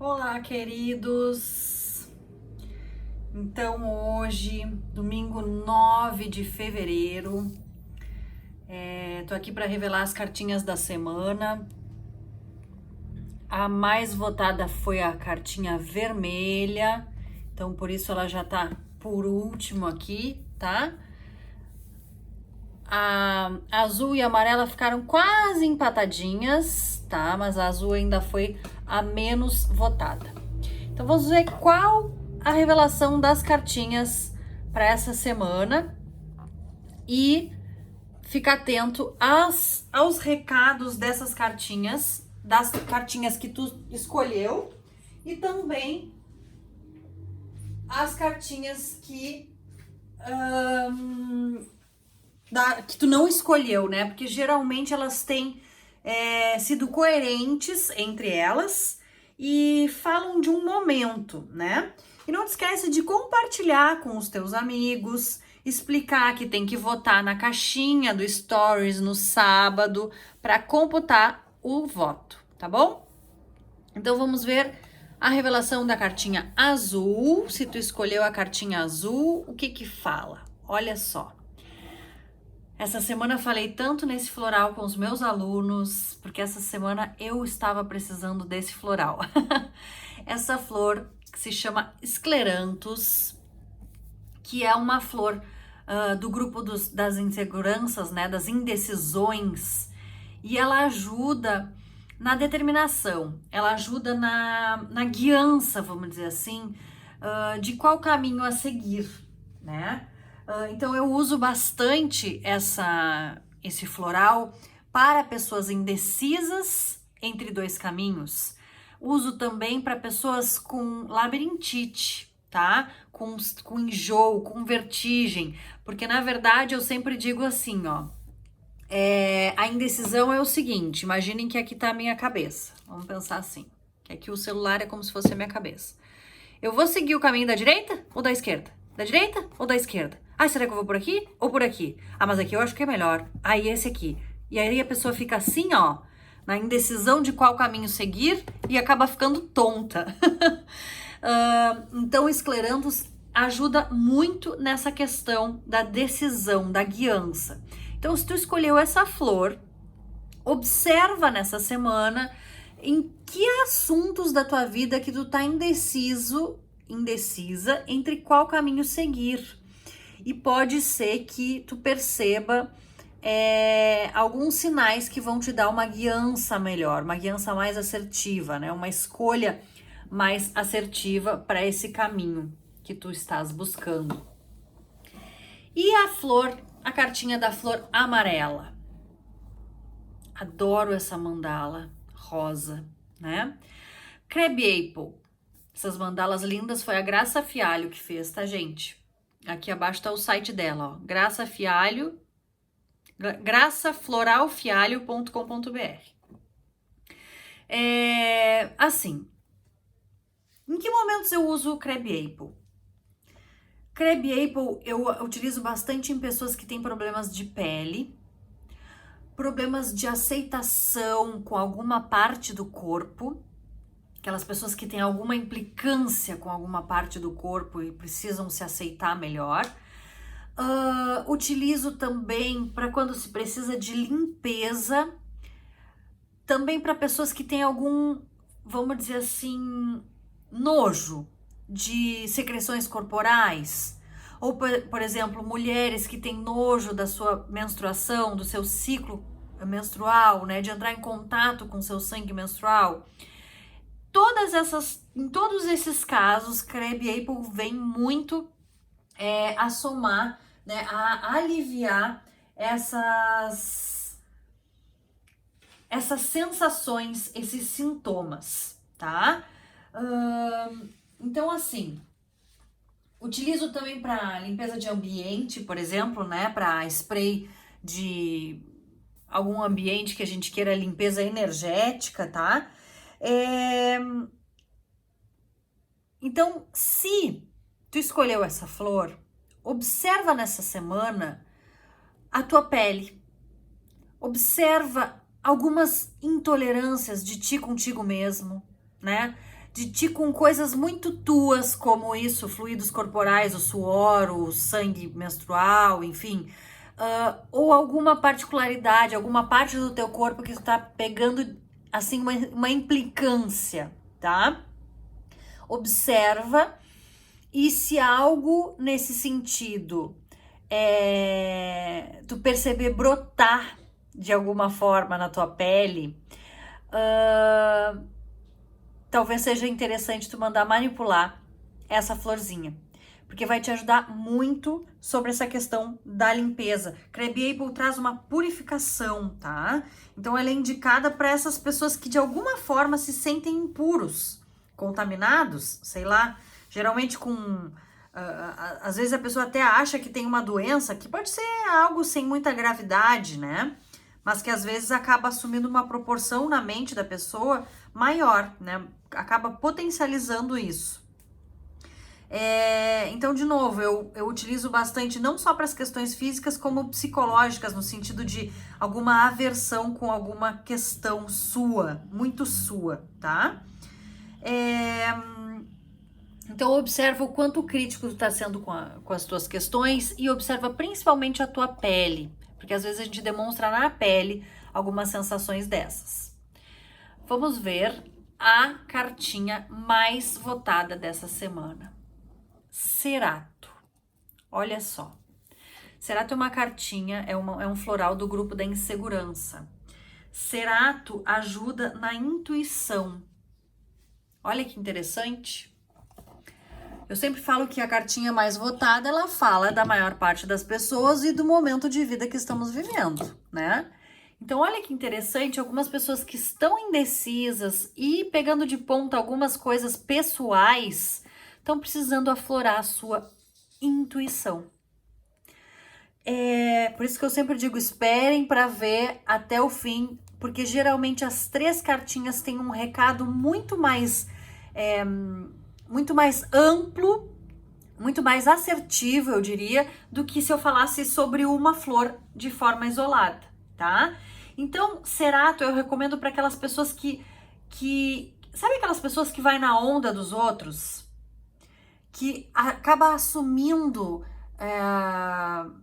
Olá, queridos! Então, hoje, domingo 9 de fevereiro, tô aqui para revelar as cartinhas da semana. A mais votada foi a cartinha vermelha, então por isso ela já tá por último aqui, tá? A azul e a amarela ficaram quase empatadinhas, tá? Mas a azul ainda foi a menos votada. Então vamos ver qual a revelação das cartinhas para essa semana e fica atento aos recados dessas cartinhas, das cartinhas que tu escolheu e também as cartinhas que que tu não escolheu, né? Porque geralmente elas têm sido coerentes entre elas e falam de um momento, né? E não te esquece de compartilhar com os teus amigos, explicar que tem que votar na caixinha do Stories no sábado para computar o voto, tá bom? Então vamos ver a revelação da cartinha azul. Se tu escolheu a cartinha azul, o que que fala? Olha só. Essa semana falei tanto nesse floral com os meus alunos, porque essa semana eu estava precisando desse floral. Essa flor que se chama Scleranthus, que é uma flor do grupo das inseguranças, né, das indecisões, e ela ajuda na determinação, ela ajuda na guiança, vamos dizer assim, de qual caminho a seguir, né? Então eu uso bastante esse floral para pessoas indecisas entre dois caminhos. Uso também para pessoas com labirintite, tá? Com enjoo, com vertigem, porque na verdade eu sempre digo assim, ó. A indecisão é o seguinte, imaginem que aqui tá a minha cabeça. Vamos pensar assim, que aqui o celular é como se fosse a minha cabeça. Eu vou seguir o caminho da direita ou da esquerda? Da direita ou da esquerda? Ah, será que eu vou por aqui ou por aqui? Ah, mas aqui eu acho que é melhor. Ah, e esse aqui. E aí a pessoa fica assim, ó, na indecisão de qual caminho seguir e acaba ficando tonta. Então, o Scleranthus ajuda muito nessa questão da decisão, da guiança. Então, se tu escolheu essa flor, observa nessa semana em que assuntos da tua vida que tu tá indecisa entre qual caminho seguir. E pode ser que tu perceba alguns sinais que vão te dar uma guiança melhor, uma guiança mais assertiva, né? Uma escolha mais assertiva para esse caminho que tu estás buscando. E a flor, a cartinha da flor amarela. Adoro essa mandala rosa, né? Crab Apple. Essas mandalas lindas foi a Graça Fialho que fez, tá, gente? Aqui abaixo tá o site dela, ó. Graça Fialho, graçafloralfialho.com.br. Assim, em que momentos eu uso o Crab Apple? Crab Apple eu utilizo bastante em pessoas que têm problemas de pele, problemas de aceitação com alguma parte do corpo, aquelas pessoas que têm alguma implicância com alguma parte do corpo e precisam se aceitar melhor. Utilizo também para quando se precisa de limpeza, também para pessoas que têm algum, vamos dizer assim, nojo de secreções corporais, ou por exemplo, mulheres que têm nojo da sua menstruação, do seu ciclo menstrual, né, de entrar em contato com seu sangue menstrual. Em todos esses casos, Crab Apple vem muito a somar, né, a aliviar essas sensações, esses sintomas, tá? Então, assim, utilizo também para limpeza de ambiente, por exemplo, né, para spray de algum ambiente que a gente queira limpeza energética, tá? Então, se tu escolheu essa flor, observa nessa semana a tua pele. Observa algumas intolerâncias de ti contigo mesmo, né? de ti com coisas muito tuas, como isso, fluidos corporais, o suor, o sangue menstrual, enfim, ou alguma particularidade, alguma parte do teu corpo que está pegando, assim, uma implicância, tá? Observa, e se algo nesse sentido tu perceber brotar de alguma forma na tua pele, talvez seja interessante tu mandar manipular essa florzinha, porque vai te ajudar muito sobre essa questão da limpeza. Crab Apple traz uma purificação, tá? Então ela é indicada para essas pessoas que de alguma forma se sentem impuros, contaminados, sei lá, geralmente com... às vezes a pessoa até acha que tem uma doença, que pode ser algo sem muita gravidade, né? Mas que às vezes acaba assumindo uma proporção na mente da pessoa maior, né? Acaba potencializando isso. Então, de novo, eu utilizo bastante não só para as questões físicas, como psicológicas, no sentido de alguma aversão com alguma questão sua, muito sua, tá? Então, observa o quanto crítico tu tá sendo com as tuas questões e observa principalmente a tua pele, porque às vezes a gente demonstra na pele algumas sensações dessas. Vamos ver a cartinha mais votada dessa semana. Cerato. Olha só. Cerato é uma cartinha, é um floral do grupo da insegurança. Cerato ajuda na intuição. Olha que interessante. Eu sempre falo que a cartinha mais votada, ela fala da maior parte das pessoas e do momento de vida que estamos vivendo, né? Então, olha que interessante, algumas pessoas que estão indecisas e pegando de ponta algumas coisas pessoais, estão precisando aflorar a sua intuição. Por isso que eu sempre digo, esperem para ver até o fim, porque geralmente as 3 cartinhas têm um recado muito mais amplo, muito mais assertivo, eu diria, do que se eu falasse sobre uma flor de forma isolada, tá? Então, cerato eu recomendo para aquelas pessoas que... Sabe aquelas pessoas que vai na onda dos outros? Que acaba assumindo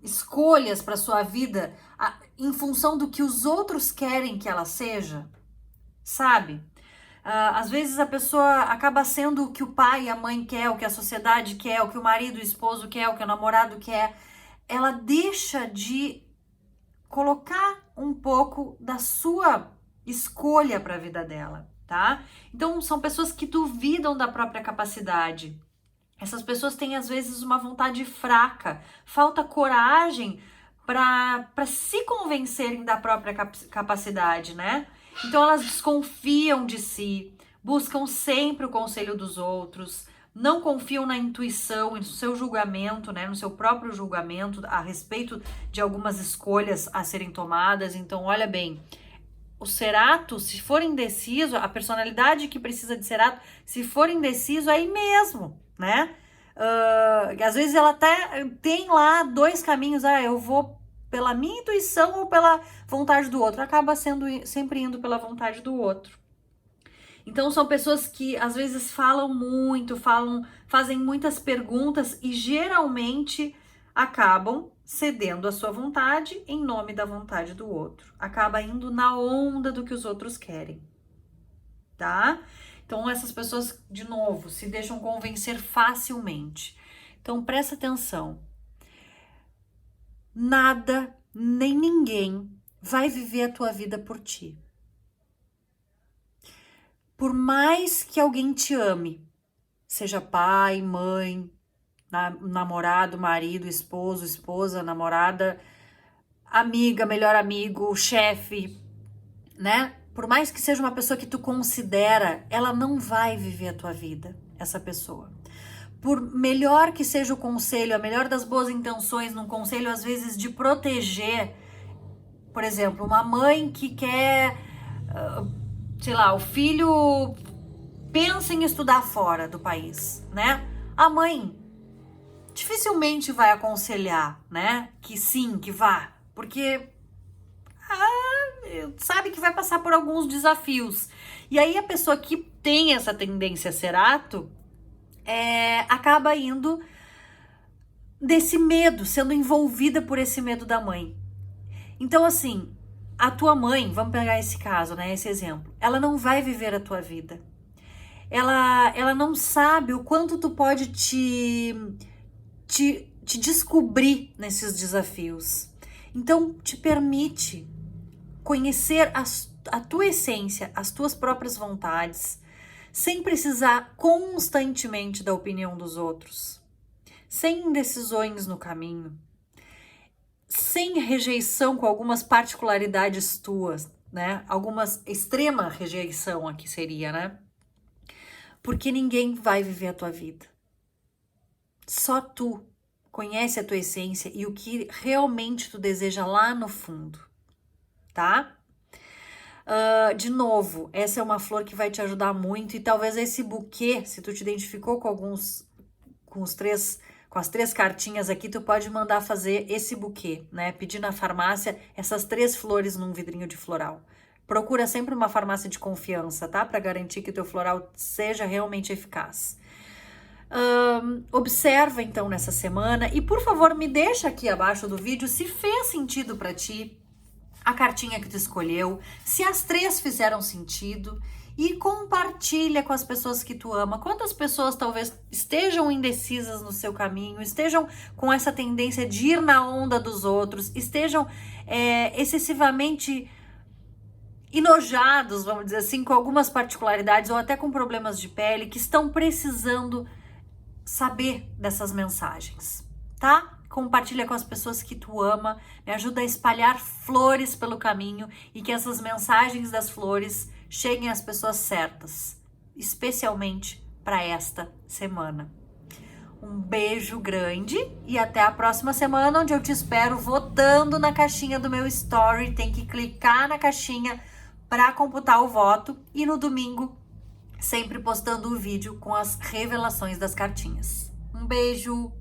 escolhas para sua vida em função do que os outros querem que ela seja, sabe? Às vezes a pessoa acaba sendo o que o pai e a mãe quer, o que a sociedade quer, o que o marido e o esposo quer, o que o namorado quer. Ela deixa de colocar um pouco da sua escolha para a vida dela, tá? Então são pessoas que duvidam da própria capacidade. Essas pessoas têm às vezes uma vontade fraca, falta coragem para se convencerem da própria capacidade, né? Então elas desconfiam de si, buscam sempre o conselho dos outros, não confiam na intuição e no seu julgamento, né? No seu próprio julgamento a respeito de algumas escolhas a serem tomadas. Então, olha bem, o cerato, se for indeciso, a personalidade que precisa de cerato, se for indeciso, aí mesmo, né? Às vezes ela até tem lá 2 caminhos, eu vou pela minha intuição ou pela vontade do outro, acaba sempre indo pela vontade do outro. Então são pessoas que às vezes falam muito, fazem muitas perguntas e geralmente acabam cedendo a sua vontade em nome da vontade do outro. Acaba indo na onda do que os outros querem, tá? Então essas pessoas, de novo, se deixam convencer facilmente. Então presta atenção. Nada, nem ninguém vai viver a tua vida por ti. Por mais que alguém te ame, seja pai, mãe, namorado, marido, esposo, esposa, namorada, amiga, melhor amigo, chefe, né? Por mais que seja uma pessoa que tu considera, ela não vai viver a tua vida, essa pessoa. Por melhor que seja o conselho, a melhor das boas intenções, num conselho às vezes de proteger, por exemplo, uma mãe que quer, sei lá, o filho pensa em estudar fora do país, né? A mãe dificilmente vai aconselhar, né? Que sim, que vá, porque sabe que vai passar por alguns desafios. E aí a pessoa que tem essa tendência a ser ato, acaba indo desse medo, sendo envolvida por esse medo da mãe. Então, assim, a tua mãe, vamos pegar esse caso, né, esse exemplo, ela não vai viver a tua vida. Ela não sabe o quanto tu pode te descobrir nesses desafios. Então, te permite conhecer a tua essência, as tuas próprias vontades, sem precisar constantemente da opinião dos outros, sem indecisões no caminho, sem rejeição com algumas particularidades tuas, né? Algumas extrema rejeição aqui seria, né? Porque ninguém vai viver a tua vida. Só tu conhece a tua essência e o que realmente tu deseja lá no fundo, tá? De novo, essa é uma flor que vai te ajudar muito e talvez esse buquê, se tu te identificou com as 3 cartinhas aqui, tu pode mandar fazer esse buquê, né? Pedir na farmácia essas 3 flores num vidrinho de floral. Procura sempre uma farmácia de confiança, tá? Para garantir que o teu floral seja realmente eficaz. Observa então nessa semana e por favor me deixa aqui abaixo do vídeo se fez sentido para ti a cartinha que tu escolheu, se as 3 fizeram sentido e compartilha com as pessoas que tu ama. Quantas pessoas talvez estejam indecisas no seu caminho, estejam com essa tendência de ir na onda dos outros, estejam excessivamente enojados, vamos dizer assim, com algumas particularidades ou até com problemas de pele, que estão precisando saber dessas mensagens, tá? Compartilha com as pessoas que tu ama, me ajuda a espalhar flores pelo caminho e que essas mensagens das flores cheguem às pessoas certas, especialmente para esta semana. Um beijo grande e até a próxima semana, onde eu te espero votando na caixinha do meu story. Tem que clicar na caixinha para computar o voto e no domingo sempre postando o vídeo com as revelações das cartinhas. Um beijo!